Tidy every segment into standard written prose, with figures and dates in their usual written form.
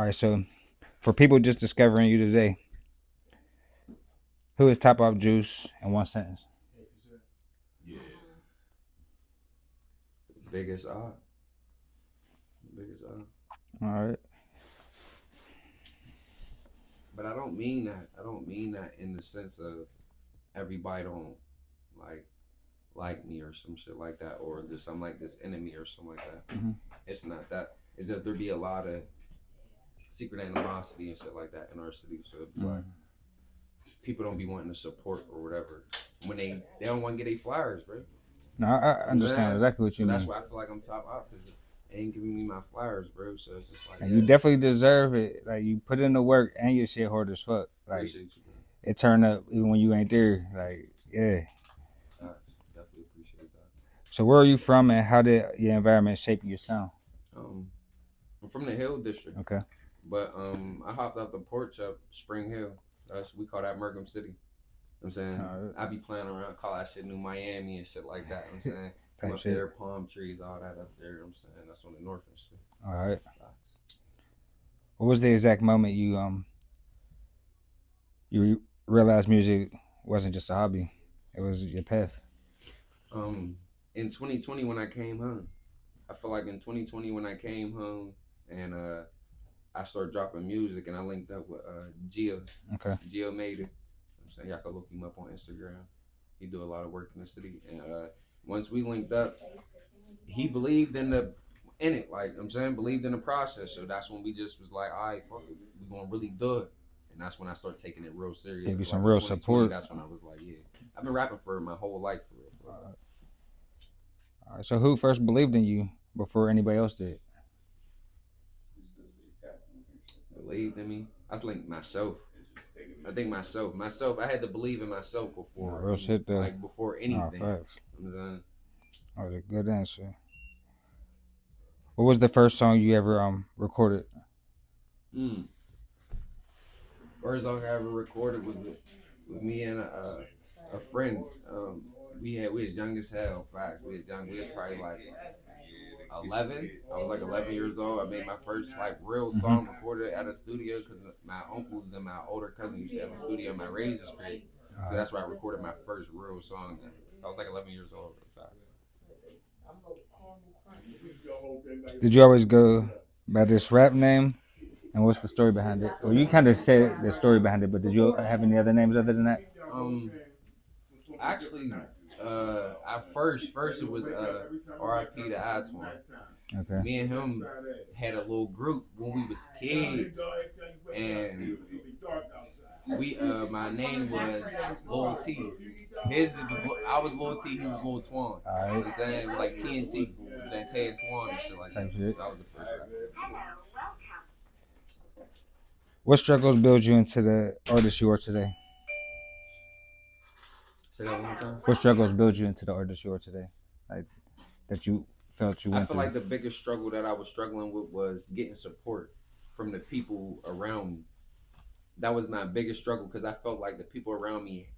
right, so for people just discovering you today, who is TopOppJuice in one sentence? Yeah. Biggest Opp. Biggest Opp. All right. But I don't mean that. I don't mean that in the sense of everybody don't like me or some shit like that, or just I'm like this enemy or something like that. Mm-hmm. It's not that. It's just there be a lot of secret animosity and shit like that in our city. So it's like people don't be wanting to support or whatever when they don't want to get their flowers, bro. No, I understand exactly what you mean. That's why I feel like I'm top off because they ain't giving me my flowers, bro. So it's just like, and you definitely deserve it. Like you put in the work and your shit hard as fuck. Like it turned up even when you ain't there. Like yeah. I definitely appreciate that. So where are you from and how did your environment shape your sound? I'm from the Hill District. Okay. But I hopped off the porch up Spring Hill. We call that Merkham City. You know what I'm saying? Right. I be playing around, call that shit New Miami and shit like that. You know what I'm saying? Come up there, palm trees, all that up there. You know what I'm saying? That's on the north and shit. All right. What was the exact moment you realized music wasn't just a hobby? It was your path. In 2020 when I came home. I feel like in 2020 when I came home and I started dropping music and I linked up with Gio. Okay. Gio made it. I'm saying y'all can look him up on Instagram. He do a lot of work in the city. And once we linked up, he believed in it. Like I'm saying, believed in the process. So that's when we just was like, all right, fuck it, we gonna really do it. And that's when I started taking it real serious. Maybe some real support. That's when I was like, yeah, I've been rapping for my whole life for real. All right. So who first believed in you before anybody else did? Believed in me? I think myself. I had to believe in myself before. Real shit though. Like before anything. Facts. That was a good answer. What was the first song you ever recorded? First song I ever recorded was with me and a friend. We was young as hell. Facts. We was young. We was probably like 11. I was like 11 years old. I made my first like real song recorded at a studio because my uncles and my older cousin used to have a studio in my Razor's crib. So that's where I recorded my first real song. I was like 11 years old. Did you always go by this rap name? And what's the story behind it? Well, you kind of said the story behind it, but did you have any other names other than that? Actually, at first it was R.I.P. to Atwan. Okay. Me and him had a little group when we was kids, and my name was Lil T. I was Lil T. He was Lil Twan. All right. You know what I'm saying? It was like TNT. I'm saying Tay and Twan and shit like that. Shit. That was the first rap. What struggles build you into the artist you are today? Say that one more time. What struggles build you into the artist you are today? Like that you felt you went through? I feel like the biggest struggle that I was struggling with was getting support from the people around me. That was my biggest struggle because I felt like the people around me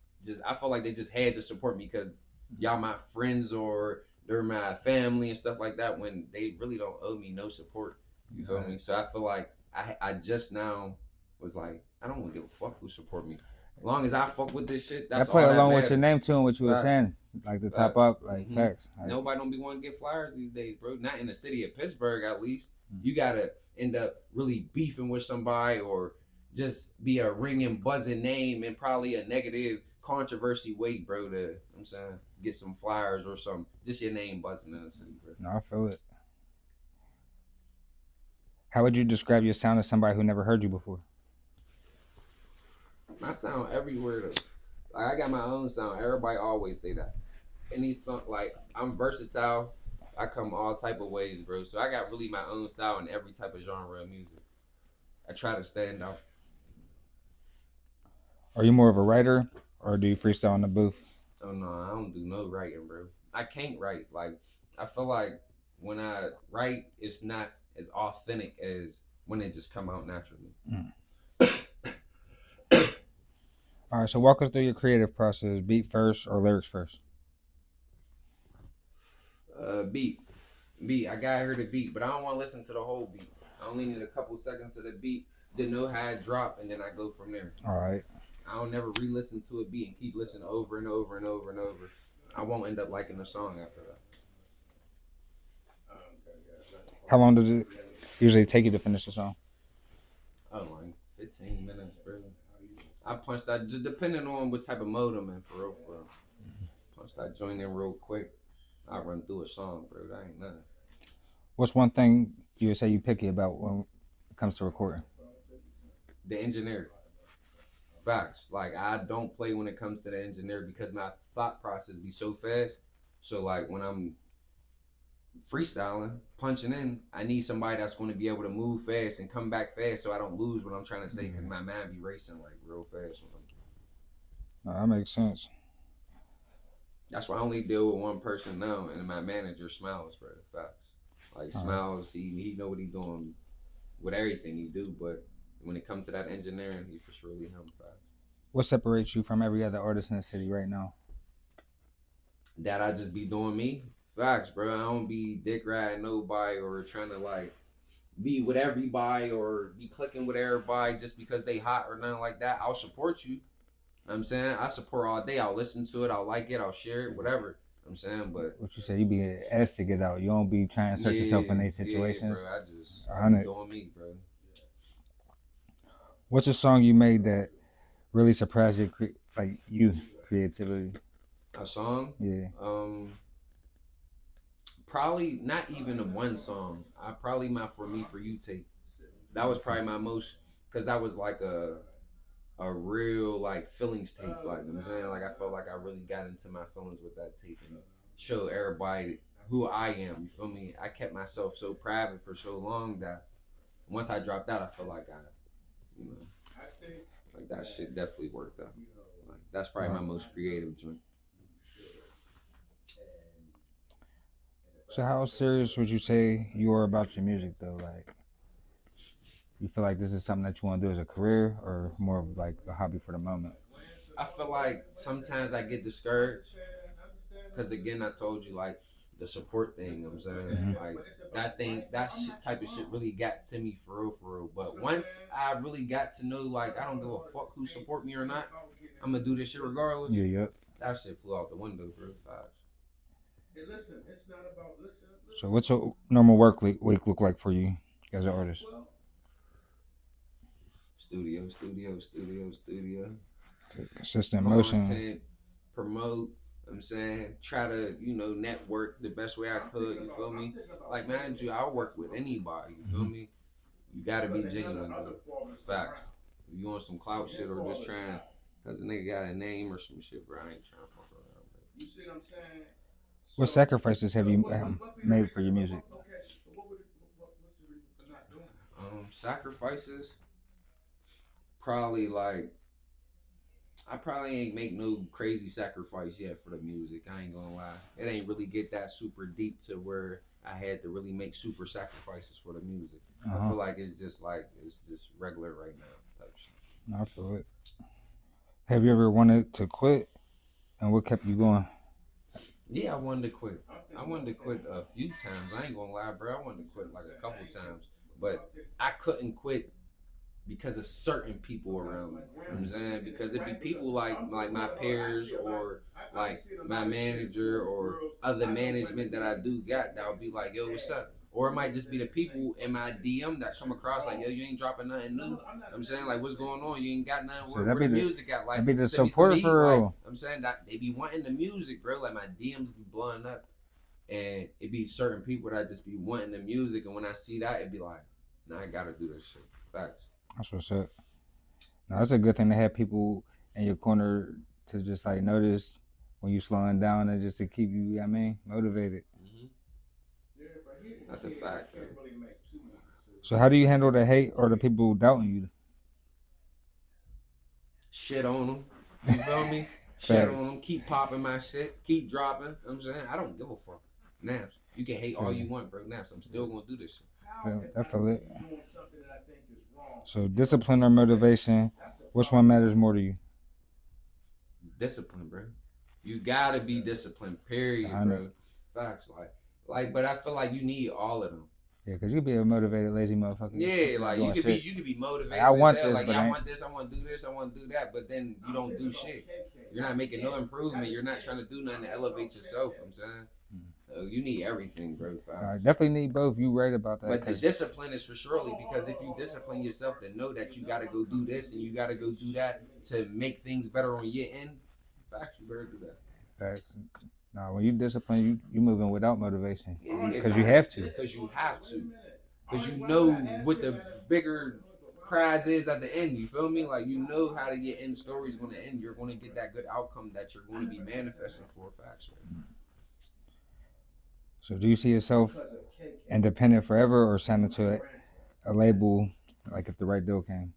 I felt like they just had to support me because y'all my friends or they're my family and stuff like that when they really don't owe me no support. You feel me? So I feel like I just now was like, I don't want to give a fuck who support me. As long as I fuck with this shit, that's all that matters. I play along with your name too and what you were saying. Like the top up, like facts. Nobody don't be wanting to get flyers these days, bro. Not in the city of Pittsburgh, at least. You gotta end up really beefing with somebody or just be a ringing, buzzing name and probably a negative controversy weight, bro, to, I'm saying, get some flyers or some, just your name buzzing in the city, bro. No, I feel it. How would you describe your sound to somebody who never heard you before? My sound everywhere, though. Like, I got my own sound. Everybody always say that. Any song, like, I'm versatile. I come all type of ways, bro. So I got really my own style in every type of genre of music. I try to stand out. Are you more of a writer or do you freestyle in the booth? Oh, no, I don't do no writing, bro. I can't write. Like, I feel like when I write, it's not as authentic as when it just come out naturally. All right, so walk us through your creative process. Beat first or lyrics first? Beat. I gotta hear the beat, but I don't want to listen to the whole beat. I only need a couple seconds of the beat to know how it drop, and then I go from there. All right. I don't never re-listen to a beat and keep listening over and over and over and over. I won't end up liking the song after that. How long does it usually take you to finish the song? Oh, like 15 minutes, bro. I punched that, just depending on what type of mode I'm in, for real, for real. Punch that joint in real quick. I run through a song, bro. That ain't nothing. What's one thing you would say you picky about when it comes to recording? The engineer. Facts. Like, I don't play when it comes to the engineer because my thought process be so fast. So, like, when I'm freestyling, punching in, I need somebody that's going to be able to move fast and come back fast so I don't lose what I'm trying to say because my mind be racing, like, real fast. No, that makes sense. That's why I only deal with one person now, and my manager, Smiles, bro. Facts. Like, Smiles, he know what he doing with everything he do, but when it comes to that engineering, he for surely him. Facts. What separates you from every other artist in the city right now? That I just be doing me. Facts, bro. I don't be dick riding nobody or trying to, like, be with everybody or be clicking with everybody just because they hot or nothing like that. I'll support you. I'm saying I support all day. I'll listen to it. I'll like it. I'll share it. Whatever. I'm saying, but what you say, you be asked to get out. You don't be trying to search yourself in these situations. Yeah, bro. I be doing me, bro. What's a song you made that really surprised your creativity? A song? Yeah. Probably not even a one song. Probably my For Me For You tape. That was probably my most, because that was like a real like feelings tape. Like, you know what I'm saying, like I felt like I really got into my feelings with that tape and showed everybody who I am. You feel me? I kept myself so private for so long that once I dropped out, I felt like like that shit definitely worked out. Like, that's probably my most creative joint. So how serious would you say you are about your music though? Like, you feel like this is something that you want to do as a career or more of like a hobby for the moment? I feel like sometimes I get discouraged because, again, I told you, like, the support thing, you know what I'm saying? Like, that type of shit really got to me for real. But once I really got to know, like, I don't give a fuck who support me or not, I'm gonna do this shit regardless. Yeah, yep. That shit flew out the window, bro. Fast. So what's a normal work week look like for you as an artist? Studio. Consistent motion. Content, promote. I'm saying, try to, network the best way I could. You feel me? Like, mind you, I'll work with anybody. You feel me? You gotta be genuine, though. Facts. If you want some clout shit or just trying, cause a nigga got a name or some shit, bro, I ain't trying to fuck around. You see what I'm saying? What sacrifices have you made for your music? Sacrifices? Probably like, I probably ain't make no crazy sacrifice yet for the music. I ain't gonna lie. It ain't really get that super deep to where I had to really make super sacrifices for the music. I feel like it's just regular right now type shit. I feel it. Have you ever wanted to quit? And what kept you going? Yeah, I wanted to quit. I wanted to quit a few times. I ain't gonna lie, bro. I wanted to quit like a couple times. But I couldn't quit because of certain people around me. You know what I'm saying? Because it'd be people like my peers or like my manager or other management that I do got that would be like, yo, what's up? Or it might just be the people in my DM that come across like, yo, you ain't dropping nothing new. I'm saying, like, what's going on? You ain't got nothing. Where the music at? Like, that be the support for real. Like, I'm saying that they be wanting the music, bro. Like, my DMs be blowing up. And it be certain people that just be wanting the music. And when I see that, it be like, nah, I gotta do this shit. Facts. That's what's up. Now, that's a good thing to have people in your corner to just like notice when you slowing down and just to keep you, motivated. That's a fact. Man. So how do you handle the hate or the people doubting you? Shit on them. You feel me? Shit on them. Keep popping my shit. Keep dropping. I'm saying, I don't give a fuck. Naps. You can hate all you want, bro. Naps. I'm still gonna do this shit. I feel it. So discipline or motivation, which one matters more to you? Discipline, bro. You gotta be disciplined, period, bro. Facts, but I feel like you need all of them. Yeah, because you be a motivated, lazy motherfucker. Yeah, like you doing could shit. be motivated. Like, I want this, like but yeah, I ain't. want this, I want to do this, I want to do that, but then you don't do shit. You're not making no improvement. You're not trying to do nothing to elevate yourself. I'm saying, so you need everything, bro. I definitely need both. You right about that. But the discipline is for surely, because if you discipline yourself to know that you got to go do this and you got to go do that to make things better on your end, facts, you better do that. Facts. No, when you discipline, you moving without motivation because Yeah, you have to. Because you have to. Because you know what the bigger prize is at the end. You feel me? Like you know how your end story is going to end. You're going to get that good outcome that you're going to be manifesting for. Facts. Right? So do you see yourself independent forever or signing to a label, like if the right deal came?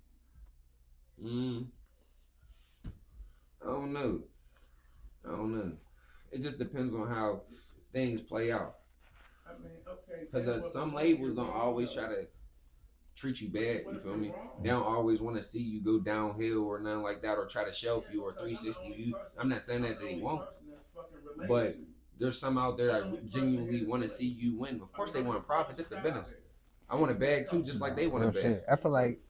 I don't know. It just depends on how things play out. Because some labels don't always try to treat you bad. You feel me? They don't always want to see you go downhill or nothing like that, or try to shelf you or 360 you. I'm not saying that they won't, but there's some out there that genuinely want to see you win. Of course, they want to profit. This is a business. I want a bag too, just like they want a bag. I feel like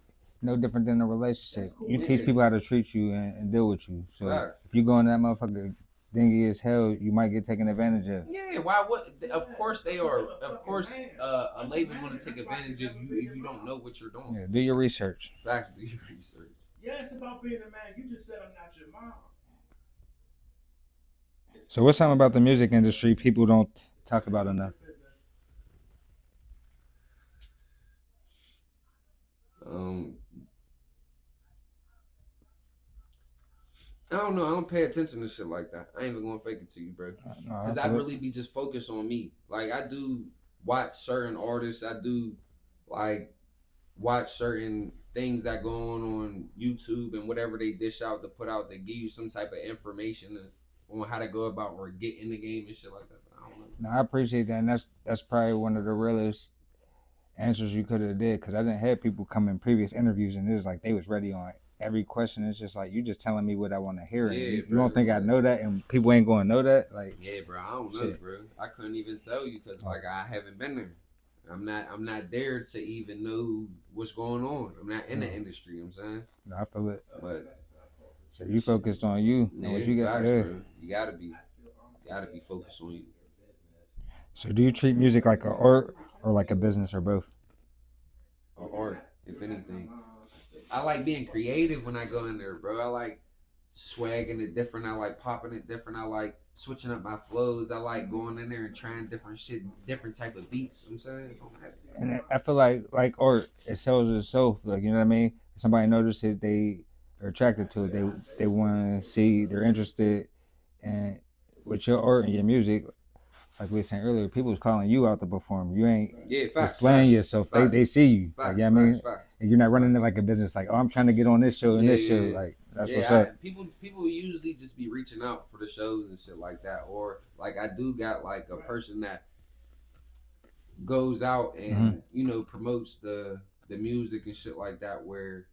no different than a relationship. You teach people how to treat you and deal with you. So if you go in that motherfucker dingy as hell, you might get taken advantage of. Yeah, why would? Of course they are. Of course, a label's going to take advantage of you if you don't know what you're doing. Yeah, do your research. Facts, do your research. Yeah, it's about being a man. You just said I'm not your mom. So what's something about the music industry people don't talk about enough? I don't know. I don't pay attention to shit like that. I ain't even gonna fake it to you, bro. Because I really be just focused on me. Like I do watch certain artists. I do like watch certain things that go on YouTube and whatever they dish out to put out to give you some type of information on how to go about or get in the game and shit like that. I don't know. No, I appreciate that, and that's probably one of the realest answers you could have did, because I didn't have people come in previous interviews and it was like they was ready on every question. It's just like you just telling me what I want to hear. Yeah, you don't think I know that, and people ain't going to know that. Like, yeah, bro, I don't know, bro. I couldn't even tell you because like I haven't been there. I'm not there to even know what's going on. I'm not in the industry. You know what I'm saying? No, I feel it. But so you focused on you and what you got. Facts, bro. You gotta be focused on you. So do you treat music like an art or like a business or both? Or if anything, I like being creative when I go in there, bro. I like swagging it different. I like popping it different. I like switching up my flows. I like going in there and trying different shit, different type of beats. I'm saying, and I feel like art, it sells itself. Like, you know what I mean? If somebody notices it, they are attracted to it. They want to see. They're interested, and with your art and your music, like we were saying earlier, people was calling you out to perform. You ain't displaying yourself. They see you. Like, you know what I mean? And you're not running it like a business. Like, oh, I'm trying to get on this show and this show. Like, that's what's up. People usually just be reaching out for the shows and shit like that. Or like I do got like a person that goes out and you know promotes the music and shit like that, where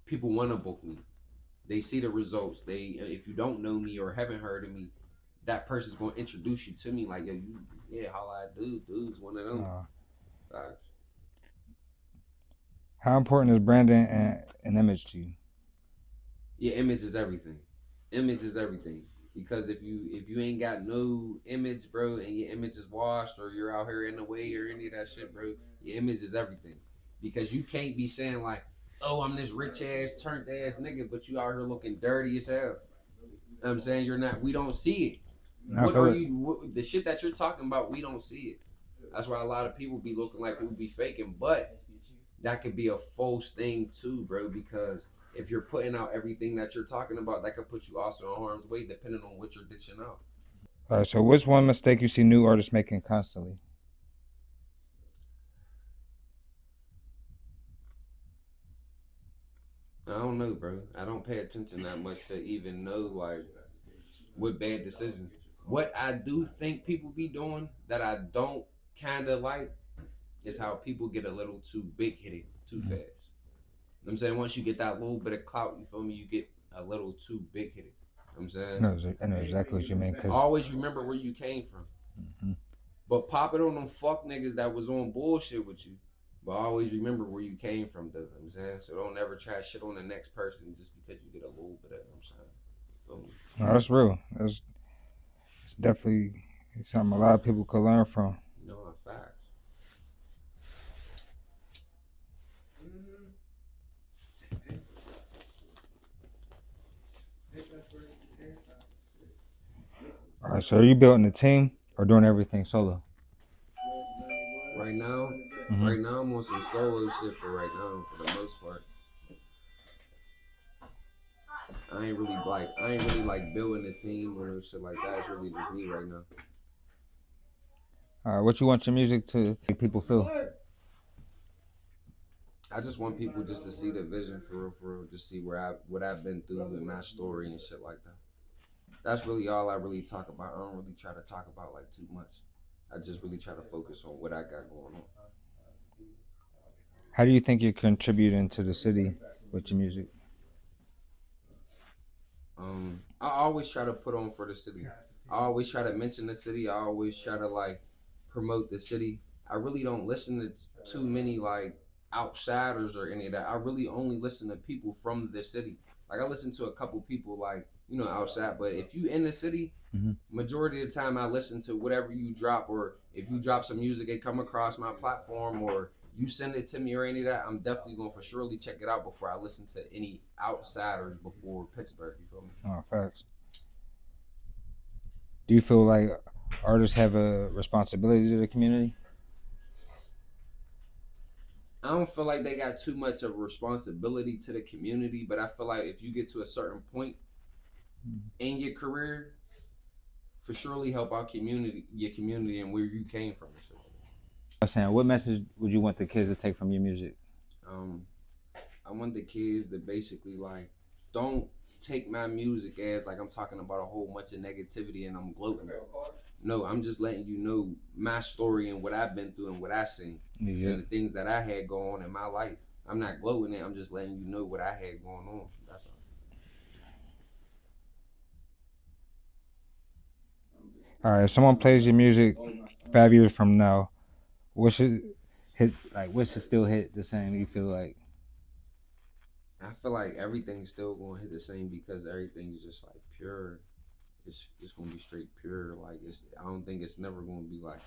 people want to book me. They see the results. If you don't know me or haven't heard of me, that person's gonna introduce you to me. Like, holla at dude's one of them. How important is branding and an image to you? Your image is everything. Image is everything. Because if you ain't got no image, bro, and your image is washed, or you're out here in the way or any of that shit, bro, your image is everything. Because you can't be saying like, oh, I'm this rich ass, turned ass nigga, but you out here looking dirty as hell. You know what I'm saying? You're not. We don't see it. The shit that you're talking about, we don't see it. That's why a lot of people be looking like people be faking, but that could be a false thing too, bro, because if you're putting out everything that you're talking about, that could put you also in harm's way depending on what you're ditching out. All right, so what's one mistake you see new artists making constantly? I don't know, bro. I don't pay attention that much to even know like what bad decisions. What I do think people be doing that I don't kind of like is how people get a little too big headed too fast. You know what I'm saying? Once you get that little bit of clout, you feel me, you get a little too big headed. You know what I'm saying? I know exactly what you mean. Always remember where you came from. But pop it on them fuck niggas that was on bullshit with you. But always remember where you came from, though. You know what I'm saying? So don't ever try shit on the next person just because you get a little bit of it. I'm saying. Feel me? No, that's real. It's definitely something a lot of people could learn from. No, facts. All right, so are you building a team or doing everything solo? Right now, right now I'm on some solo shit for right now, for the most part. I ain't really like building a team or shit like that. It's really just me right now. All right, what you want your music to make people feel? I just want people just to see the vision for real, just see what I've been through with my story and shit like that. That's really all I really talk about. I don't really try to talk about like too much. I just really try to focus on what I got going on. How do you think you're contributing to the city with your music? I always try to put on for the city. I always try to mention the city. I always try to like promote the city. I really don't listen to too many like outsiders or any of that. I really only listen to people from the city. Like I listen to a couple people like, you know, outside, but if you in the city, majority of the time I listen to whatever you drop, or if you drop some music, it come across my platform, or you send it to me or any of that, I'm definitely going to for surely check it out before I listen to any outsiders before Pittsburgh. You feel me? Oh, facts. Do you feel like artists have a responsibility to the community? I don't feel like they got too much of a responsibility to the community, but I feel like if you get to a certain point in your career, for surely help out your community and where you came from. I'm saying, what message would you want the kids to take from your music? I want the kids to basically like, don't take my music as like I'm talking about a whole bunch of negativity and I'm gloating. No, I'm just letting you know my story and what I've been through and what I've seen and the things that I had going on in my life. I'm not gloating it. I'm just letting you know what I had going on. That's all. All right, if someone plays your music 5 years from now, what should still hit the same? You feel like? I feel like everything's still gonna hit the same because everything's just like pure. It's gonna be straight pure. Like I don't think it's never gonna be like,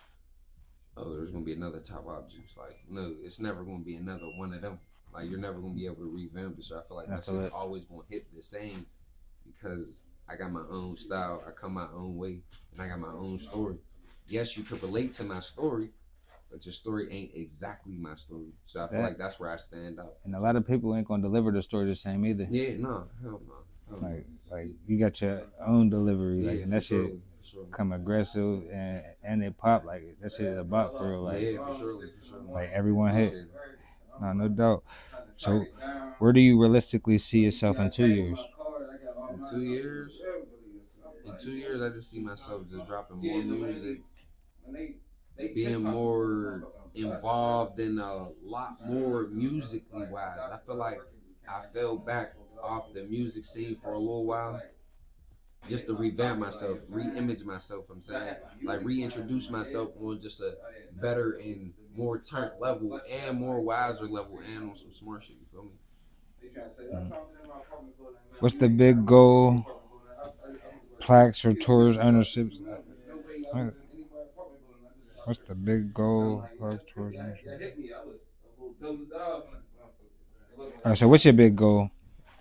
oh, there's gonna be another TopOppJuice. Like no, it's never gonna be another one of them. Like you're never gonna be able to revamp it. So I feel like that shit's always gonna hit the same because I got my own style. I come my own way, and I got my own story. Yes, you could relate to my story, but your story ain't exactly my story. So I feel like that's where I stand out. And a lot of people ain't gonna deliver the story the same either. Yeah, no, hell no. Like you got your own delivery, like, and that shit sure. come aggressive and it pop, like that shit is about for real, like for sure. like everyone hit. No doubt. So where do you realistically see yourself in 2 years? In 2 years? In 2 years, I just see myself just dropping more music, being more involved in a lot more musically wise. I feel like I fell back off the music scene for a little while just to revamp myself, re-image myself, I'm saying, like reintroduce myself on just a better and more turned level and more wiser level and on some smart shit, you feel me? What's the big goal? Plaques or tours, ownerships? What's the big goal? Plaques, tours, ownership. All right, so what's your big goal?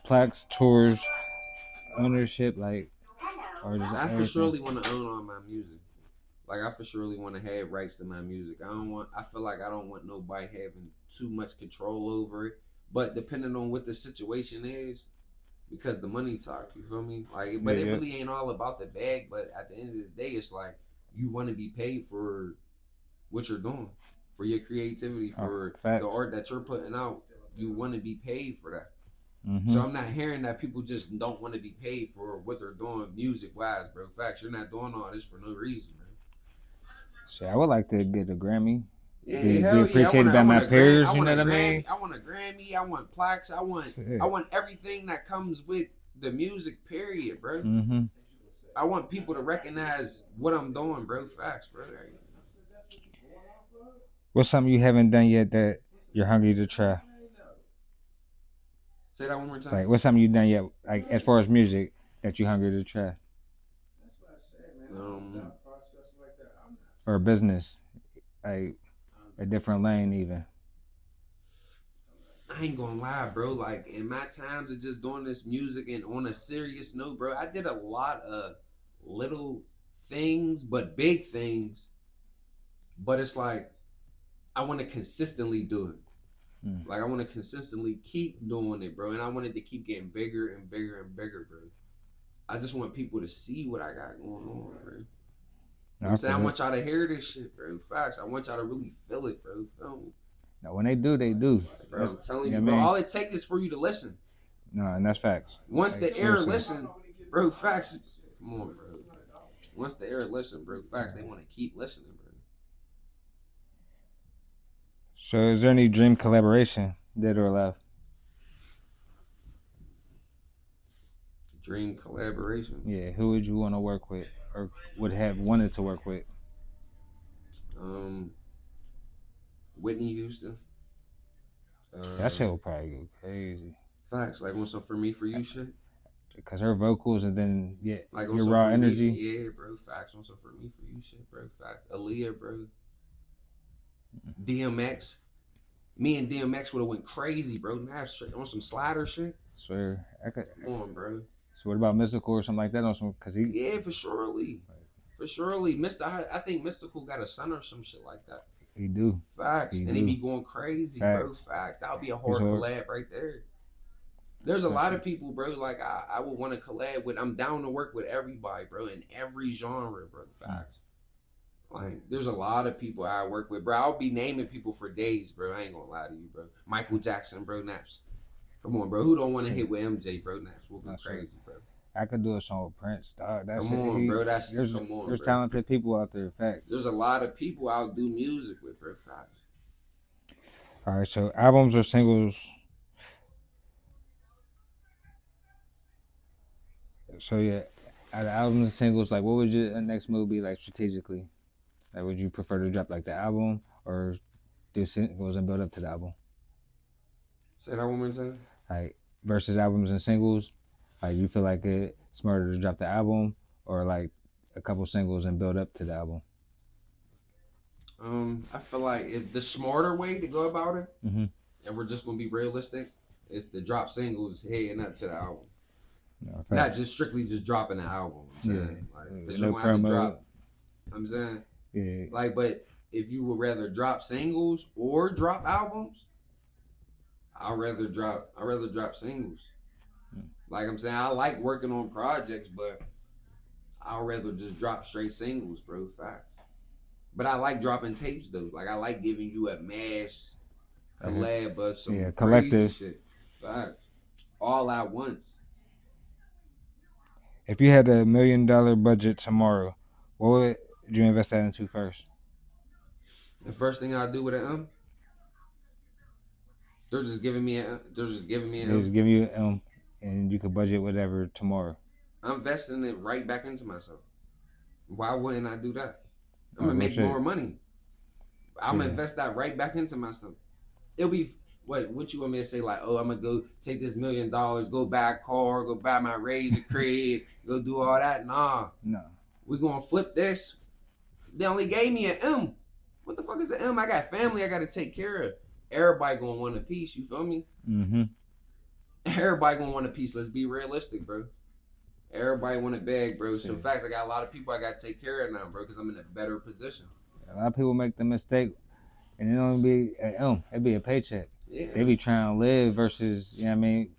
Plaques, tours, ownership, like, or just I for surely want to own all my music. Like I for surely want to have rights to my music. I feel like I don't want nobody having too much control over it. But depending on what the situation is, because the money talk, you feel me? Like, but it really ain't all about the bag. But at the end of the day, it's like you want to be paid for what you're doing, for your creativity, for the art that you're putting out. You want to be paid for that. So I'm not hearing that people just don't want to be paid for what they're doing music wise, bro. Facts, you're not doing all this for no reason, man. Shit, I would like to get a Grammy. Yeah, be appreciated by my peers, you know what I mean? I want a Grammy, I want plaques, I want everything that comes with the music, period, bro. I want people to recognize what I'm doing, bro. Facts, bro. What's something you haven't done yet that you're hungry to try? Say that one more time. Like, what's something you've done yet, like as far as music, that you're hungry to try, Um, or a business, like a different lane even. I ain't gonna lie, bro. Like in my times of just doing this music and on a serious note, bro, I did a lot of little things, but big things. But it's like I want to consistently do it. Like I want to consistently keep doing it, bro. And I want it to keep getting bigger and bigger and bigger, bro. I just want people to see what I got going on, bro. You know what I'm saying? I want y'all to hear this shit, bro. Facts. I want y'all to really feel it, bro. Feel me? Now, when they do, they do. Bro, I'm telling you, what bro. I mean? All it takes is for you to listen. No, and that's facts. Once Like, the air seriously. listen, bro, facts. Come on, bro. Once the air listen, bro, facts. They want to keep listening, bro. So, is there any dream collaboration, dead or alive? Dream collaboration. Yeah, who would you want to work with, or would have wanted to work with? Whitney Houston. That shit will probably go crazy. Facts. Like on some for me, for you shit. Because her vocals and then Like your raw energy. Yeah, bro. Facts. On some for me, for you shit, bro. Facts. Aaliyah, bro. DMX. Me and DMX would have went crazy, bro. Now straight on some slider shit. Swear, Come on, bro. So what about Mystical or something like that? On some, cause he. Yeah, for surely. For surely. I think Mystical got a son or some shit like that. He do. Facts. He and do. he be going crazy, bro. Facts. That would be a hard collab right there. There's a lot of people, bro, like I would want to collab with. I'm down to work with everybody, bro, in every genre, bro. Facts. Like, there's a lot of people I work with, bro. I'll be naming people for days, bro. I ain't gonna lie to you, bro. Michael Jackson, bro, Naps. Come on, bro. Who don't want to hit with MJ, bro? Naps will go crazy, bro. I could do a song with Prince, dog. That's come on, bro. There's bro. talented people out there. Facts. There's a lot of people I'll do music with, bro. Facts. All right, so albums or singles. So yeah, out of albums and singles, like what would your next move be like strategically? Like, would you prefer to drop like the album or do singles and build up to the album? Say that one more time. Like versus albums and singles, like you feel like it's smarter to drop the album or like a couple singles and build up to the album? I feel like if the smarter way to go about it, and we're just gonna be realistic, is to drop singles heading up to the album. No, not just strictly just dropping an album. Like, no promo. I'm saying, yeah. Like, but if you would rather drop singles or drop albums, I'd rather drop singles. Like I'm saying, I like working on projects, but I'd rather just drop straight singles, bro. Facts. But I like dropping tapes though. Like I like giving you a mass collab of some collective shit. Facts. All at once. If you had $1 million budget tomorrow, what would you invest that into first? The first thing I'll do with an they're just giving me an They just give you an and you could budget whatever tomorrow. I'm investing it right back into myself. Why wouldn't I do that? I'm gonna make more money. I'm gonna invest that right back into myself. It'll be what you want me to say? Like, oh, I'm gonna go take this $1 million, go buy a car, go buy my razor crib, go do all that. Nah, no. We gonna flip this. They only gave me an M. What the fuck is an M? I got family I gotta take care of. Everybody gonna want a piece. You feel me? Everybody gonna want a piece. Let's be realistic, bro. Everybody want a bag, bro. So facts, I got a lot of people I gotta take care of now, bro, because I'm in a better position. A lot of people make the mistake, and it don't be an M. It be a paycheck. Yeah. They be trying to live versus, you know what I mean,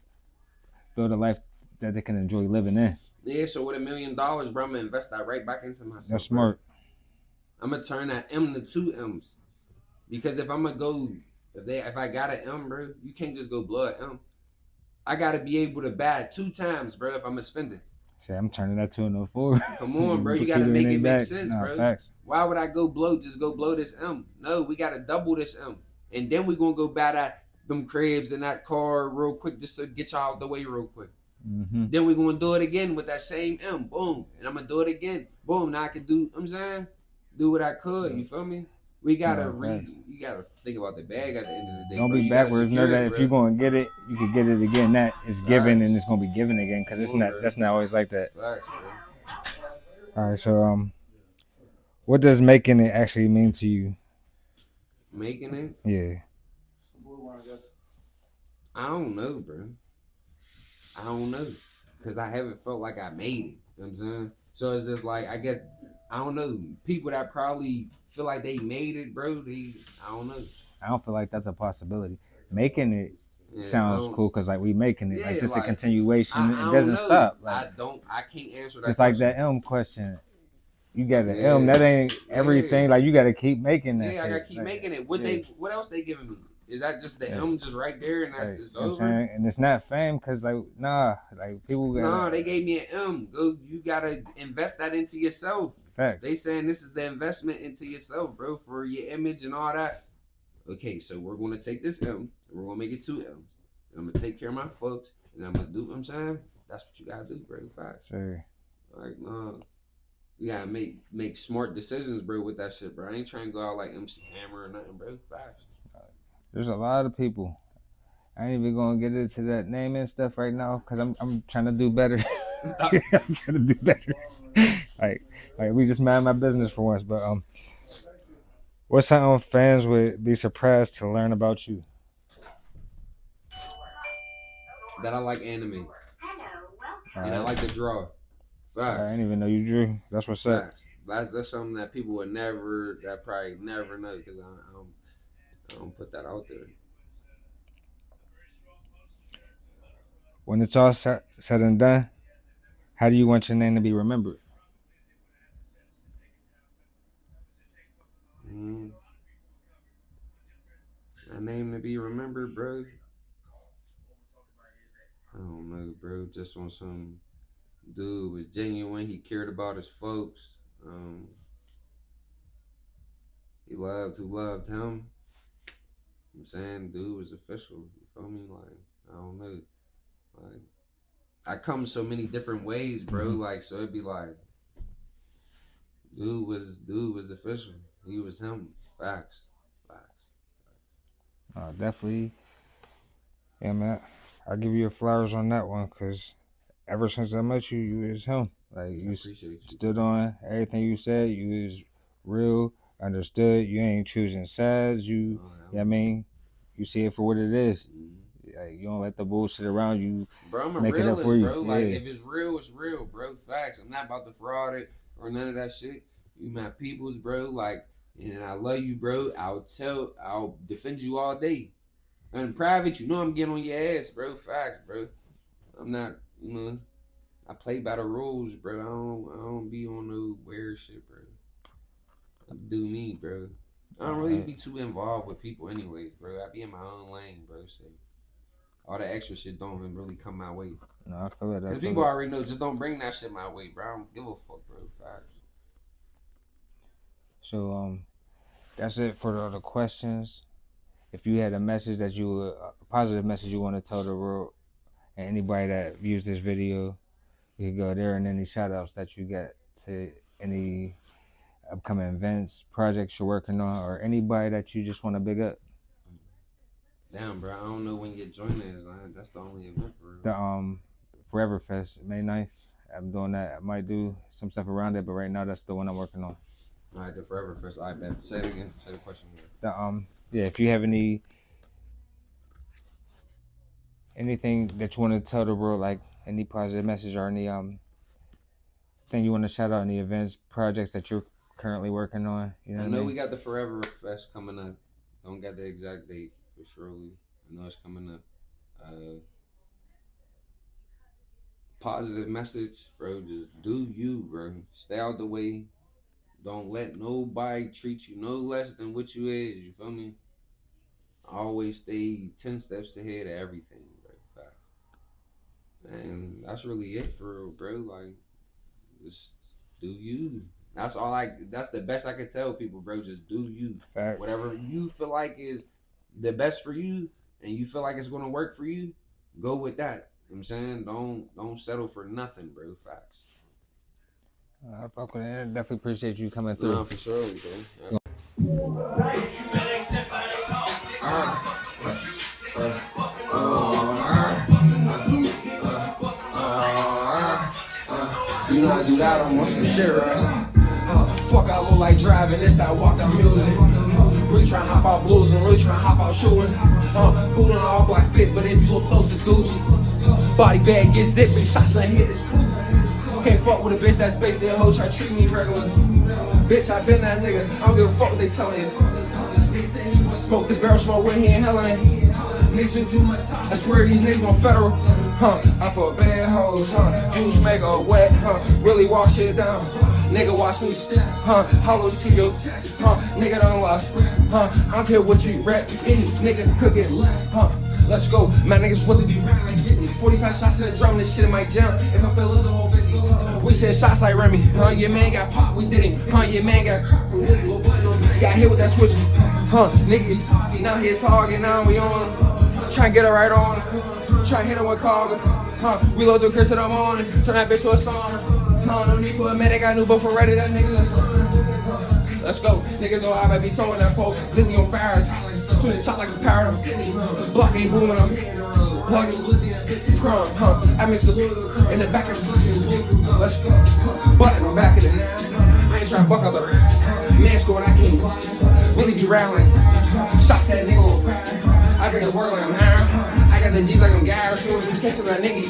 build a life that they can enjoy living in. Yeah, so with $1 million, bro, I'm gonna invest that right back into myself. That's smart. Bro. I'm gonna turn that M to 2 M's. Because if I'm gonna go, if I got an M, bro, you can't just go blow an M. I gotta be able to buy it 2 times, bro, if I'm gonna spend it. See, I'm turning that to an 04. Come on, bro. You gotta make it make sense, nah, bro. Facts. Why would I go blow this M? No, we gotta double this M. And then we gonna go buy them cribs and that car real quick just to get y'all out the way real quick. Then we gonna do it again with that same M. Boom. And I'm gonna do it again. Boom. Now I can do, I'm saying, do what I could. You feel me? We gotta No, facts. you gotta think about the bag at the end of the day, Don't bro. be You gotta backwards. Know secure that it, if you're bro. going to get it, you can get it again. That is given and it's going to be given again because it's Come on, not. bro. That's not always like that. Facts, bro. All right. So what does making it actually mean to you? Making it? Yeah. I don't know, bro. I don't know. Because I haven't felt like I made it. You know what I'm saying? So it's just like, I guess, I don't know. People that probably feel like they made it, bro, I don't know. I don't feel like that's a possibility. Making it Yeah, sounds cool because like we making it. Yeah, Like this like, a continuation. I It don't doesn't know. stop. Like I can't answer that just question. like that M question. You got the Yeah. M. That ain't everything. Yeah. Like you got to keep making that Yeah, shit. I gotta keep like, making it. yeah. What else they giving me? Is that just the Yeah. M just right there and that's Like, it's you know what I'm over? saying? And it's not fame because like like people got Nah, they gave me an M. Go, you gotta invest that into yourself. facts. They saying this is the investment into yourself, bro, for your image and all that. Okay, so we're gonna take this M and we're gonna make it 2 M's. And I'm gonna take care of my folks and I'm gonna do what I'm saying. That's what you gotta do, bro. Facts. Sure. Like, nah. You gotta make smart decisions, bro, with that shit, bro. I ain't trying to go out like MC Hammer or nothing, bro. Facts. There's a lot of people. I ain't even gonna get into that name and stuff right now because I'm trying to do better. I'm trying to do better. like we just mind my business for once. But what's something fans would be surprised to learn about you? That I like anime. And I like to draw. Facts. I didn't even know you drew. That's what's up. That's something that people would probably never know because I don't put that out there. When it's all said and done, how do you want your name to be remembered? My name to be remembered, bro. I don't know, bro. Just on some dude was genuine. He cared about his folks. He loved who loved him. I'm saying, dude was official. You feel me? Like, I don't know. Like, I come so many different ways, bro. Mm-hmm. Like, so it'd be like, dude was official. He was him. Facts. Definitely. Yeah, man. I'll give you your flowers on that one because ever since I met you, you was him. Like you stood on everything you said. You was real, understood. You ain't choosing sides. You know what I mean? You see it for what it is. Mm-hmm. Like, you don't let the bullshit around you. Bro, I'm a make realist, it up for you. Bro. Yeah. Like, if it's real, it's real, bro. Facts. I'm not about to fraud it or none of that shit. You my peoples, bro. Like, and I love you, bro. I'll defend you all day. In private, you know I'm getting on your ass, bro. Facts, bro. I'm not, I play by the rules, bro. I don't be on no weird shit, bro. I do me, bro. I don't really be too involved with people anyways, bro. I be in my own lane, bro. So all the extra shit don't even really come my way. No, I feel it. Because people already know, just don't bring that shit my way, bro. I don't give a fuck, bro. Facts. So, that's it for the other questions. If you had a message a positive message you want to tell the world, and anybody that views this video, you can go there, and any shout outs that you get to any upcoming events, projects you're working on, or anybody that you just want to big up. Damn, bro. I don't know when your joint is, man. That's the only event for real. The Forever Fest, May 9th. I'm doing that. I might do some stuff around it, but right now that's the one I'm working on. All right, the Forever Fest. All right, man. Say it again. Say the question again. Yeah, if you have anything that you want to tell the world, like any positive message or any thing you want to shout out, any events, projects that you're currently working on. You know, I know we got the Forever Fest coming up. Don't got the exact date for surely. I know it's coming up. Positive message, bro. Just do you, bro. Stay out the way. Don't let nobody treat you no less than what you is. You feel me? Always stay 10 steps ahead of everything, bro. Facts. And that's really it for real, bro. Like, just do you. That's the best I can tell people, bro. Just do you. Facts. Whatever you feel like is the best for you and you feel like it's gonna work for you, go with that. You know what I'm saying? Don't settle for nothing, bro. Facts. I fuck with it. I definitely appreciate you coming through. No, for sure, bro. You know I do that on some shit, right? Fuck, I look like driving, it's that walk-out music. Really tryna hop out blues and really tryna hop out shooting. Boot on all black fit, but if you look close, it's Gucci. Body bag get zipped, but shots in the head is cool. Can't fuck with a bitch that's based in a hoe, try to treat me regular. Bitch, I been that nigga, I don't give a fuck what they telling you. Smoke the barrel, smoke with he and Helen. I swear these niggas on federal. I for bad hoes, juice make her wet, really wash shit down. Nigga watch me, hollow to your chest, nigga don't lie, I don't care what you rap, any nigga could get left, let's go, my niggas really be rapping like Jimmy, 45 shots in the drum, this shit in my jam, if I feel the whole 50, we send shots like Remy, your man got popped, we did him, your man got cracked from his little boy, got hit with that switch, niggas be talking, now here talking, now we on, tryna get it right on, tryna hit her with cargo, we load the Chris in the morning, turn that bitch to a sauna. No need for a minute, got new boat for ready, that nigga. Let's go, niggas know I might be throwing that pole. Lizzie on fire, soon as shot like a parrot. Block ain't booming, I'm hitting plug it, crumb, I mix the in the back of the let's go, button on back of the I ain't trying to buck out the man scoring, I can't really be rattling. Shots at nigga will crack. I got the work like I'm high. I got the G's like I'm Gary. As soon as we catch that nigga,